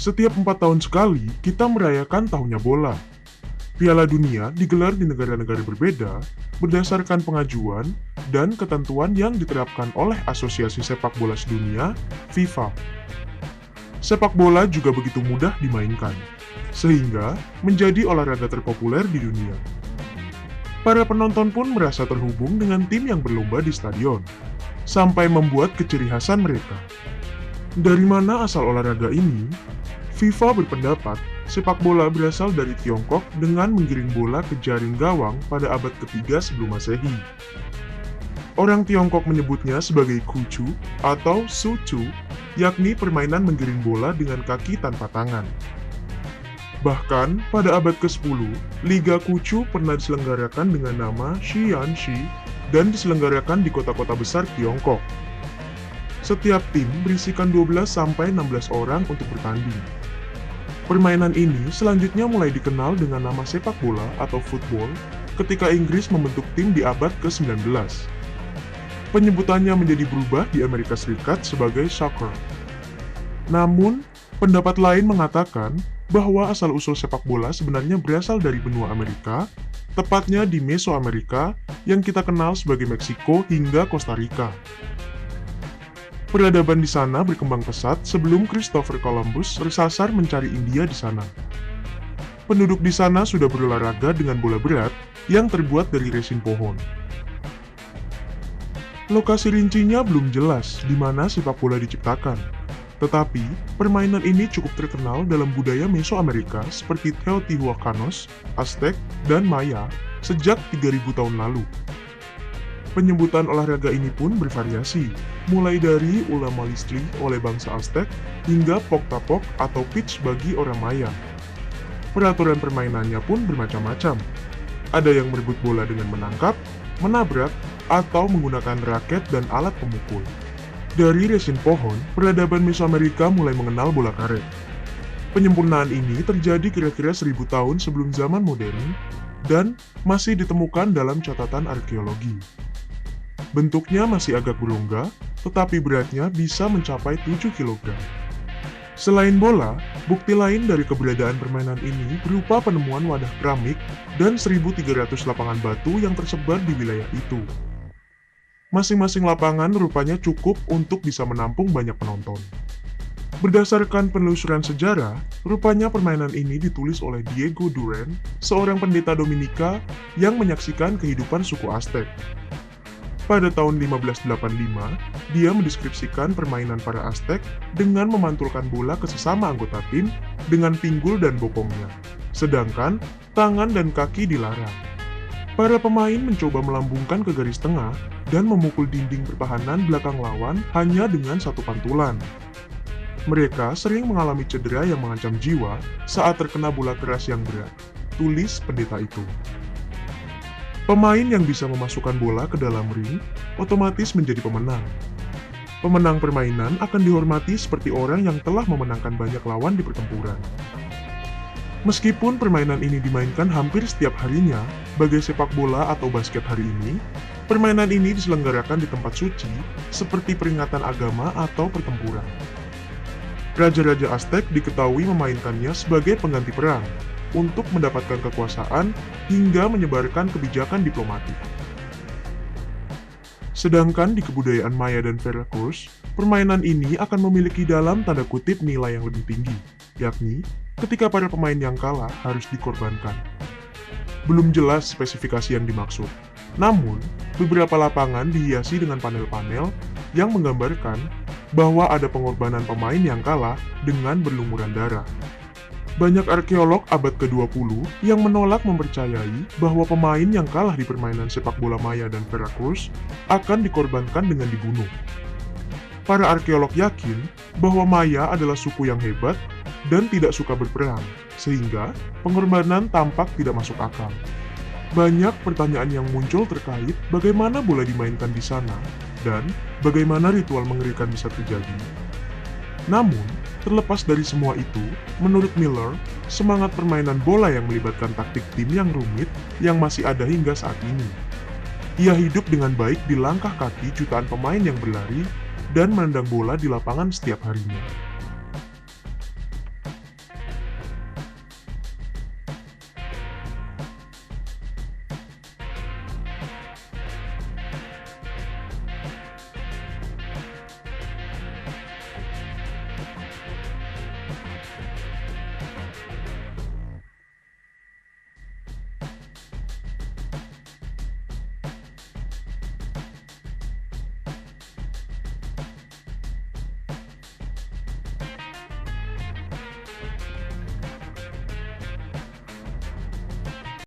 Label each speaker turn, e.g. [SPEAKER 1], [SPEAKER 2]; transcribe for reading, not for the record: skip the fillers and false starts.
[SPEAKER 1] Setiap 4 tahun sekali, kita merayakan tahunnya bola. Piala Dunia digelar di negara-negara berbeda berdasarkan pengajuan dan ketentuan yang diterapkan oleh Asosiasi Sepak Bola Sedunia, FIFA. Sepak bola juga begitu mudah dimainkan, sehingga menjadi olahraga terpopuler di dunia. Para penonton pun merasa terhubung dengan tim yang berlomba di stadion, sampai membuat keciri khasan mereka. Dari mana asal olahraga ini? FIFA berpendapat sepak bola berasal dari Tiongkok dengan menggiring bola ke jaring gawang pada abad ketiga sebelum Masehi. Orang Tiongkok menyebutnya sebagai kucu atau sucu, yakni permainan menggiring bola dengan kaki tanpa tangan. Bahkan, pada abad ke-10, Liga Kucu pernah diselenggarakan dengan nama Xianxi dan diselenggarakan di kota-kota besar Tiongkok. Setiap tim berisikan 12-16 orang untuk bertanding. Permainan ini selanjutnya mulai dikenal dengan nama sepak bola atau football ketika Inggris membentuk tim di abad ke-19. Penyebutannya menjadi berubah di Amerika Serikat sebagai soccer. Namun, pendapat lain mengatakan bahwa asal-usul sepak bola sebenarnya berasal dari benua Amerika, tepatnya di Mesoamerika yang kita kenal sebagai Meksiko hingga Costa Rica. Peradaban di sana berkembang pesat sebelum Christopher Columbus bersasar mencari India di sana. Penduduk di sana sudah berolahraga dengan bola berat yang terbuat dari resin pohon. Lokasi rincinya belum jelas di mana sepak bola diciptakan. Tetapi, permainan ini cukup terkenal dalam budaya Mesoamerika seperti Teotihuacanos, Aztec, dan Maya sejak 3000 tahun lalu. Penyebutan olahraga ini pun bervariasi, mulai dari ula malistli oleh bangsa Aztec hingga pok-tapok atau pitch bagi orang Maya. Peraturan permainannya pun bermacam-macam. Ada yang merebut bola dengan menangkap, menabrak, atau menggunakan raket dan alat pemukul. Dari resin pohon, peradaban Mesoamerika mulai mengenal bola karet. Penyempurnaan ini terjadi kira-kira 1000 tahun sebelum zaman modern dan masih ditemukan dalam catatan arkeologi. Bentuknya masih agak berongga, tetapi beratnya bisa mencapai 7 kg. Selain bola, bukti lain dari keberadaan permainan ini berupa penemuan wadah keramik dan 1.300 lapangan batu yang tersebar di wilayah itu. Masing-masing lapangan rupanya cukup untuk bisa menampung banyak penonton. Berdasarkan penelusuran sejarah, rupanya permainan ini ditulis oleh Diego Duran, seorang pendeta Dominika yang menyaksikan kehidupan suku Aztec. Pada tahun 1585, dia mendeskripsikan permainan para Aztec dengan memantulkan bola ke sesama anggota tim dengan pinggul dan bokongnya, sedangkan tangan dan kaki dilarang. Para pemain mencoba melambungkan ke garis tengah dan memukul dinding pertahanan belakang lawan hanya dengan satu pantulan. Mereka sering mengalami cedera yang mengancam jiwa saat terkena bola keras yang berat, tulis pendeta itu. Pemain yang bisa memasukkan bola ke dalam ring otomatis menjadi pemenang. Pemenang permainan akan dihormati seperti orang yang telah memenangkan banyak lawan di pertempuran. Meskipun permainan ini dimainkan hampir setiap harinya, bagai sepak bola atau basket hari ini, permainan ini diselenggarakan di tempat suci seperti peringatan agama atau pertempuran. Raja-raja Aztec diketahui memainkannya sebagai pengganti perang, untuk mendapatkan kekuasaan hingga menyebarkan kebijakan diplomatik. Sedangkan di kebudayaan Maya dan Veracruz, permainan ini akan memiliki dalam tanda kutip nilai yang lebih tinggi, yakni ketika para pemain yang kalah harus dikorbankan. Belum jelas spesifikasi yang dimaksud, namun beberapa lapangan dihiasi dengan panel-panel yang menggambarkan bahwa ada pengorbanan pemain yang kalah dengan berlumuran darah. Banyak arkeolog abad ke-20 yang menolak mempercayai bahwa pemain yang kalah di permainan sepak bola Maya dan Veracruz akan dikorbankan dengan dibunuh. Para arkeolog yakin bahwa Maya adalah suku yang hebat dan tidak suka berperang, sehingga pengorbanan tampak tidak masuk akal. Banyak pertanyaan yang muncul terkait bagaimana bola dimainkan di sana dan bagaimana ritual mengerikan bisa terjadi. Namun, terlepas dari semua itu, menurut Miller, semangat permainan bola yang melibatkan taktik tim yang rumit yang masih ada hingga saat ini. Ia hidup dengan baik di langkah kaki jutaan pemain yang berlari dan menendang bola di lapangan setiap harinya.